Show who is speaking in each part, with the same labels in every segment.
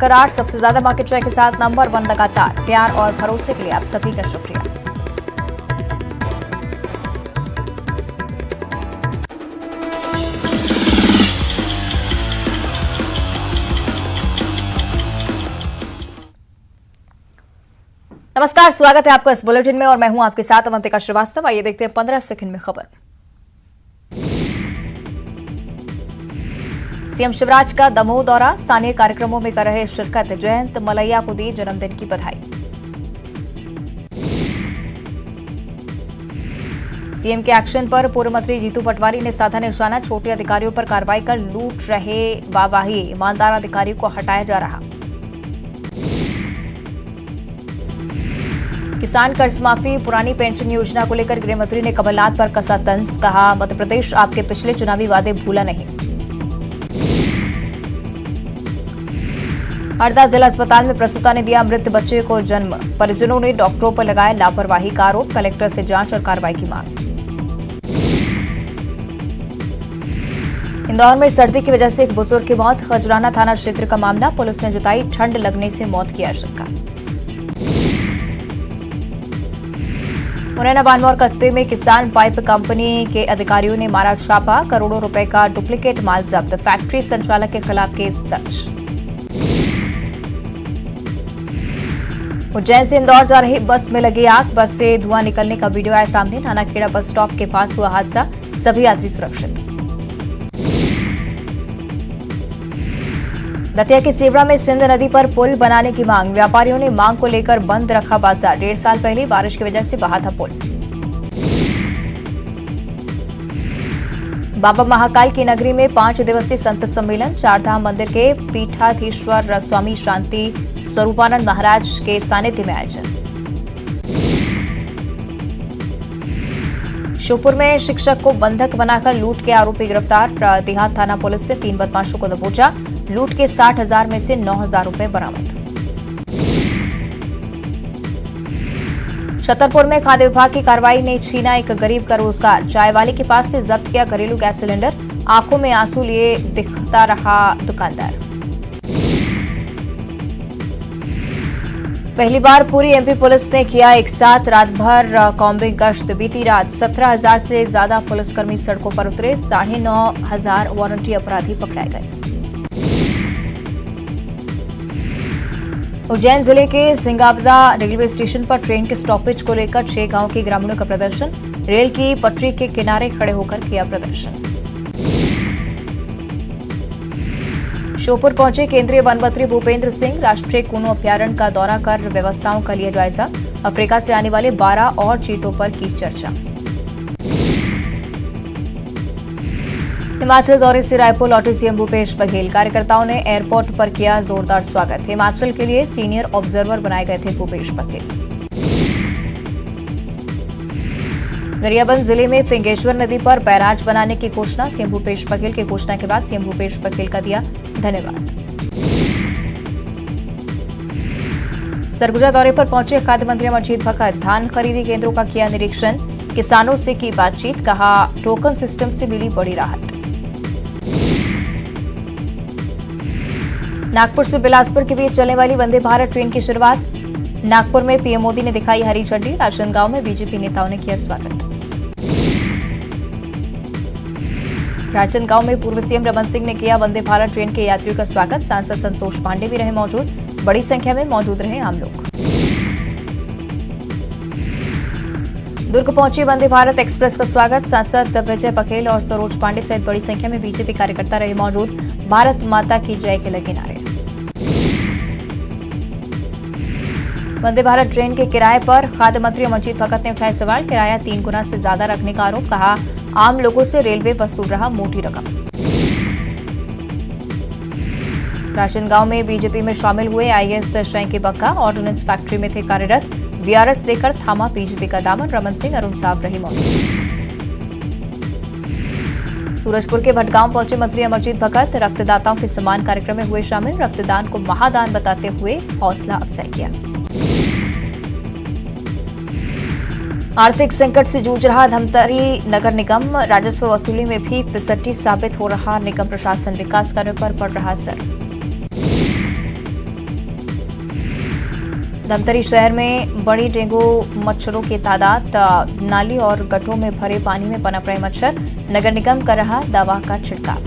Speaker 1: करार सबसे ज्यादा मार्केट शेयर के साथ नंबर 1 लगातार। प्यार और भरोसे के लिए आप सभी का शुक्रिया। नमस्कार, स्वागत है आपका इस बुलेटिन में और मैं हूं आपके साथ अवंतिका श्रीवास्तव। आइए देखते हैं 15 सेकंड में खबर। सीएम शिवराज का दमोह दौरा, स्थानीय कार्यक्रमों में कर रहे शिरकत। जयंत मलैया को दी जन्मदिन की बधाई। सीएम के एक्शन पर पूर्व मंत्री जीतू पटवारी ने साधा निशाना। छोटे अधिकारियों पर कार्रवाई कर लूट रहे वाहवाही, ईमानदार अधिकारियों को हटाया जा रहा। किसान कर्ज माफी, पुरानी पेंशन योजना को लेकर गृहमंत्री ने कमलनाथ पर कसा तंज। कहा, मध्य प्रदेश आपके पिछले चुनावी वादे भूला नहीं। हरदा जिला अस्पताल में प्रसूता ने दिया मृत बच्चे को जन्म। परिजनों ने डॉक्टरों पर लगाया लापरवाही का आरोप। कलेक्टर से जांच और कार्रवाई की मांग। इंदौर में सर्दी की वजह से एक बुजुर्ग की मौत। खजराना थाना क्षेत्र का मामला। पुलिस ने जताई ठंड लगने से मौत की आशंका। मुरैना बानमौर कस्बे में किसान पाइप कंपनी के अधिकारियों ने मारा छापा। करोड़ों रुपए का डुप्लीकेट माल जब्त। फैक्ट्री संचालक के खिलाफ केस दर्ज। उज्जैन से इंदौर जा रही बस में लगी आग। बस से धुआं निकलने का वीडियो आया सामने। नानाखेड़ा बस स्टॉप के पास हुआ हादसा। सभी यात्री सुरक्षित। दतिया के सेवड़ा में सिंध नदी पर पुल बनाने की मांग। व्यापारियों ने मांग को लेकर बंद रखा बाजार। 1.5 साल पहले बारिश की वजह से बहा था पुल। बाबा महाकाल की नगरी में 5 दिवसीय संत सम्मेलन। चारधाम मंदिर के पीठाधीश्वर स्वामी शांति स्वरूपानंद महाराज के सानिध्य में आयोजन। श्योपुर में शिक्षक को बंधक बनाकर लूट के आरोपी गिरफ्तार। देहात थाना पुलिस ने 3 बदमाशों को दबोचा। लूट के 60,000 में से 9,000 रुपए बरामद। छतरपुर में खाद्य विभाग की कार्रवाई ने छीना एक गरीब का रोजगार। चाय वाले के पास से जब्त किया घरेलू गैस सिलेंडर। आंखों में आंसू लिए दिखता रहा दुकानदार। पहली बार पूरी एमपी पुलिस ने किया एक साथ रात भर कॉम्बिंग गश्त। बीती रात 17,000 से ज्यादा पुलिसकर्मी सड़कों पर उतरे। 9,500 वारंटी अपराधी पकड़ाए गए। उज्जैन जिले के सिंगावदा रेलवे स्टेशन पर ट्रेन के स्टॉपेज को लेकर 6 गांव के ग्रामीणों का प्रदर्शन। रेल की पटरी के किनारे खड़े होकर किया प्रदर्शन। श्योपुर पहुंचे केंद्रीय वन मंत्री भूपेंद्र सिंह। राष्ट्रीय कूनो अभ्यारण्य का दौरा कर व्यवस्थाओं का लिया जायजा। अफ्रीका से आने वाले 12 और चीतों पर की चर्चा। हिमाचल दौरे से रायपुर लौटे सीएम भूपेश बघेल। कार्यकर्ताओं ने एयरपोर्ट पर किया जोरदार स्वागत। हिमाचल के लिए सीनियर ऑब्जर्वर बनाए गए थे भूपेश बघेल। गरियाबंद जिले में फिंगेश्वर नदी पर बैराज बनाने की घोषणा। सीएम भूपेश बघेल की घोषणा के बाद सीएम भूपेश बघेल का दिया धन्यवाद। सरगुजा दौरे पर पहुंचे खाद्य मंत्री अमरजीत भगत। धान खरीदी केंद्रों का किया निरीक्षण। किसानों से की बातचीत। कहा, टोकन सिस्टम से मिली बड़ी राहत। नागपुर से बिलासपुर के बीच चलने वाली वंदे भारत ट्रेन की शुरुआत। नागपुर में पीएम मोदी ने दिखाई हरी झंडी। राजनांदगांव में बीजेपी नेताओं ने किया स्वागत। राजनांदगांव में पूर्व सीएम रमन सिंह ने किया वंदे भारत ट्रेन के यात्रियों का स्वागत। सांसद संतोष पांडे भी रहे मौजूद। बड़ी संख्या में मौजूद रहे आम लोग। दुर्ग पहुंची वंदे भारत एक्सप्रेस का स्वागत। सांसद विजय बघेल और सरोज पांडे सहित बड़ी संख्या में बीजेपी कार्यकर्ता रहे मौजूद। भारत माता की जय के लगे नारे। वंदे भारत ट्रेन के किराए पर खाद्य मंत्री अमरजीत भगत ने उठाए सवाल। किराया 3 गुना से ज्यादा रखने का आरोप। कहा, आम लोगों से रेलवे वसूल रहा मोटी रकम। राजनांदगांव में बीजेपी में शामिल हुए आईएएस शैंकी बक्का। ऑर्डिनेंस फैक्ट्री में थे कार्यरत। वीआरएस देकर थामा बीजेपी का दामन। रमन सिंह अरुण साहब रहे मौजूद। सूरजपुर के भटगांव पहुंचे मंत्री अमरजीत भगत। रक्तदाताओं के सम्मान कार्यक्रम में हुए शामिल। रक्तदान को महादान बताते हुए हौसला अफजाई किया। आर्थिक संकट से जूझ रहा धमतरी नगर निगम। राजस्व वसूली में भी फिसड्डी साबित हो रहा निगम प्रशासन। विकास कार्यों पर पड़ रहा असर। धमतरी शहर में बड़ी डेंगू मच्छरों की तादाद, नाली और गड्ढों में भरे पानी में पनप रहे मच्छर, नगर निगम कर रहा दवा का छिड़काव।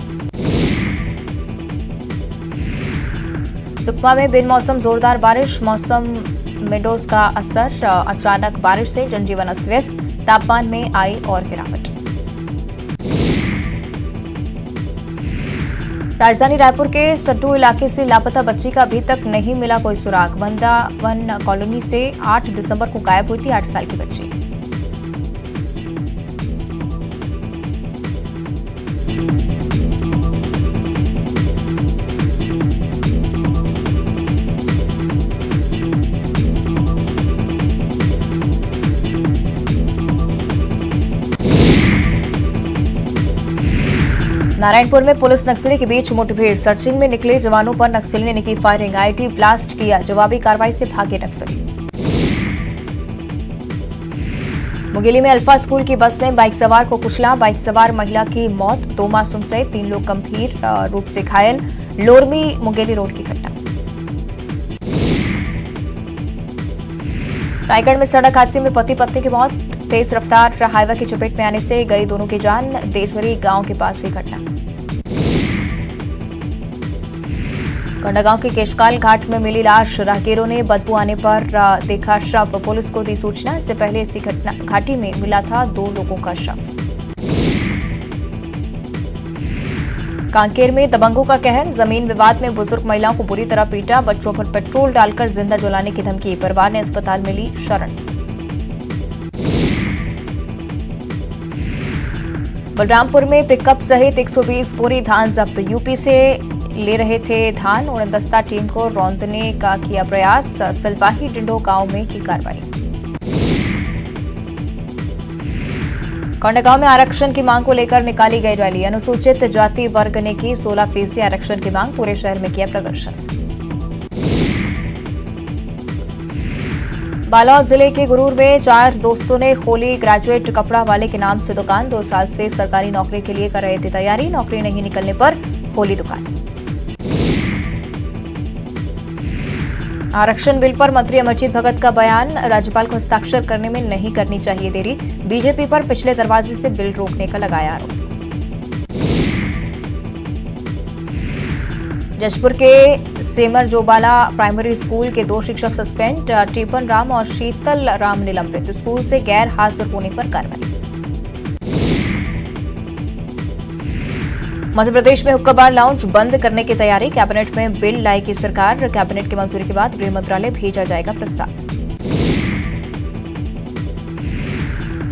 Speaker 1: सुकमा में बिन मौसम जोरदार बारिश, मौसम मेडोज का असर, अचानक बारिश से जनजीवन अस्त व्यस्त, तापमान में आई और गिरावट। राजधानी रायपुर के सट्टू इलाके से लापता बच्ची का अभी तक नहीं मिला कोई सुराग। वृंदावन कॉलोनी से 8 दिसंबर को गायब हुई थी 8 साल की बच्ची। नारायणपुर में पुलिस नक्सली के बीच मुठभेड़, सर्चिंग में निकले जवानों पर नक्सली ने की फायरिंग, आईईडी ब्लास्ट किया, जवाबी कार्रवाई से भागे नक्सली। मुंगेली में अल्फा स्कूल की बस ने बाइक सवार को कुचला, बाइक सवार महिला की मौत, 2 मासूम सहित 3 लोग गंभीर रूप से घायल। लोरमी मुंगेली रोड की घटना। रायगढ़ में सड़क हादसे में पति पत्नी की मौत, तेज रफ्तार हाईवे की चपेट में आने से गई दोनों की जान, देशवरी गांव के पास हुई घटना। कंडागांव के केशकाल घाट में मिली लाश, राहगीरों ने बदबू आने पर देखा शव, पुलिस को दी सूचना। इससे पहले इसी घाटी में मिला था 2 लोगों का शव। कांकेर में दबंगों का कहर, जमीन विवाद में बुजुर्ग महिलाओं को बुरी तरह पीटा, बच्चों पर पेट्रोल डालकर जिंदा जलाने की धमकी, परिवार ने अस्पताल में ली शरण। बलरामपुर में पिकअप सहित 120 बोरी धान जब्त, यूपी से ले रहे थे धान, उड़नदस्ता टीम को रौंदने का किया प्रयास, सिलवाही डिंडो गांव में की कार्रवाई। कोंडागांव में आरक्षण की मांग को लेकर निकाली गई रैली, अनुसूचित जाति वर्ग ने की 16% आरक्षण की मांग, पूरे शहर में किया प्रदर्शन। बालोद जिले के गुरूर में 4 दोस्तों ने खोली ग्रेजुएट कपड़ा वाले के नाम से दुकान, 2 साल से सरकारी नौकरी के लिए कर रहे थे तैयारी, नौकरी नहीं निकलने पर खोली दुकान। आरक्षण बिल पर मंत्री अमरजीत भगत का बयान, राज्यपाल को हस्ताक्षर करने में नहीं करनी चाहिए देरी, बीजेपी पर पिछले दरवाजे से बिल रोकने का लगाया आरोप। जशपुर के सेमर जोबाला प्राइमरी स्कूल के 2 शिक्षक सस्पेंड, टीपन राम और शीतल राम निलंबित, स्कूल से गैर हाजिर होने पर कार्रवाई। मध्य प्रदेश में हुक्का बार लाउंज बंद करने की तैयारी, कैबिनेट में बिल लाएगी सरकार, कैबिनेट की मंजूरी के बाद गृह मंत्रालय भेजा जाएगा प्रस्ताव।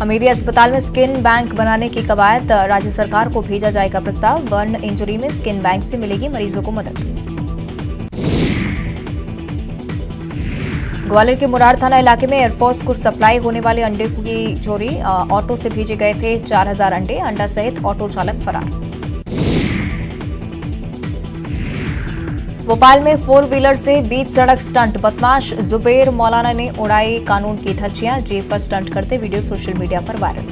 Speaker 1: हमीदिया अस्पताल में स्किन बैंक बनाने की कवायद, राज्य सरकार को भेजा जाएगा प्रस्ताव, बर्न इंजरी में स्किन बैंक से मिलेगी मरीजों को मदद। ग्वालियर के मुरार थाना इलाके में एयरफोर्स को सप्लाई होने वाले अंडे की चोरी, ऑटो से भेजे गए थे 4000 अंडे, अंडा सहित ऑटो चालक फरार। भोपाल में 4 व्हीलर से बीच सड़क स्टंट, बदमाश जुबेर मौलाना ने उड़ाई कानून की धज्जियां, जेब पर स्टंट करते वीडियो सोशल मीडिया पर वायरल।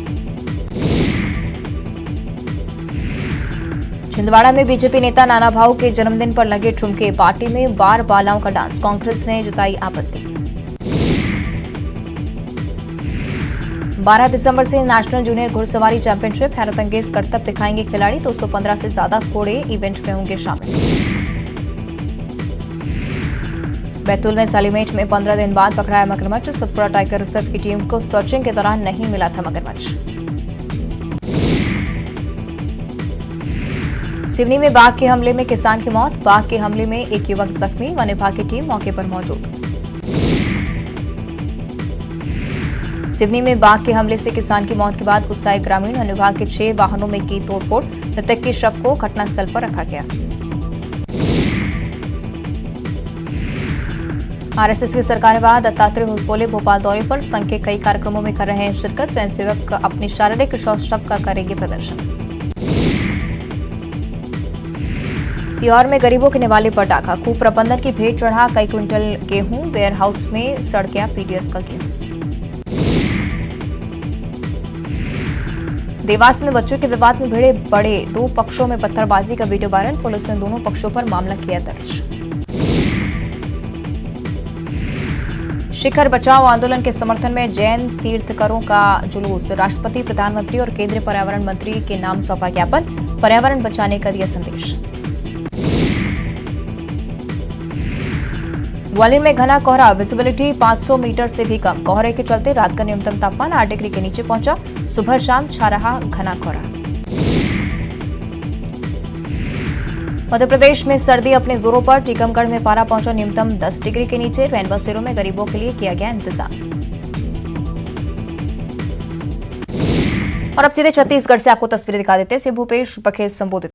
Speaker 1: छिंदवाड़ा में बीजेपी नेता नाना भाऊ के जन्मदिन पर लगे ठुमके, पार्टी में बार बालाओं का डांस, कांग्रेस ने जताई आपत्ति। 12 दिसंबर से नेशनल जूनियर घुड़सवारी चैंपियनशिप, हैरतअंगेज करतब दिखाएंगे खिलाड़ी, 215 से ज्यादा घोड़े इवेंट में होंगे शामिल। बैतूल में सालीमेट में 15 दिन बाद पकड़ाया मगरमच्छ, सतपुरा टाइगर रिजर्व की टीम को सर्चिंग के दौरान नहीं मिला था मगरमच्छ। सिवनी में बाघ के हमले में किसान की मौत, बाघ के हमले में एक युवक जख्मी, वन विभाग की टीम मौके पर मौजूद। सिवनी में बाघ के हमले से किसान की मौत के बाद गुस्साए ग्रामीण, वन विभाग के 6 वाहनों में की तोड़फोड़, मृतक के शव को घटनास्थल पर रखा गया। आरएसएस के सरकार्यवाह दत्तात्रेय होसबोले भोपाल दौरे पर, संघ के कई कार्यक्रमों में कर रहे हैं शिरकत, स्वयंसेवक अपनी शारीरिक सौष्ठव का करेंगे प्रदर्शन। सीहोर में गरीबों के निवाले पर डाका, कुप्रबंधन की भेंट चढ़ा कई क्विंटल गेहूं, वेयर हाउस में सड़ गया पीडीएस का गेहूं। देवास में बच्चों के विवाद में भिड़े बड़े, 2 पक्षों में पत्थरबाजी का वीडियो वायरल, पुलिस ने दोनों पक्षों पर मामला किया दर्ज। शिखर बचाओ आंदोलन के समर्थन में जैन तीर्थकरों का जुलूस। राष्ट्रपति, प्रधानमंत्री और केंद्रीय पर्यावरण मंत्री के नाम सौंपा ज्ञापन। पर्यावरण बचाने का दिया संदेश। ग्वालियर में घना कोहरा, विजिबिलिटी 500 मीटर से भी कम। कोहरे के चलते रात का न्यूनतम तापमान 8 डिग्री के नीचे पहुंचा। सुबह शाम छा रहा घना कोहरा। मध्य प्रदेश में सर्दी अपने जोरों पर। टीकमगढ़ में पारा पहुंचा न्यूनतम 10 डिग्री के नीचे। रैन बसेरों में गरीबों के लिए किया गया इंतजाम। और अब सीधे छत्तीसगढ़ से आपको तस्वीरें दिखा देते हैं। भूपेश बघेल संबोधित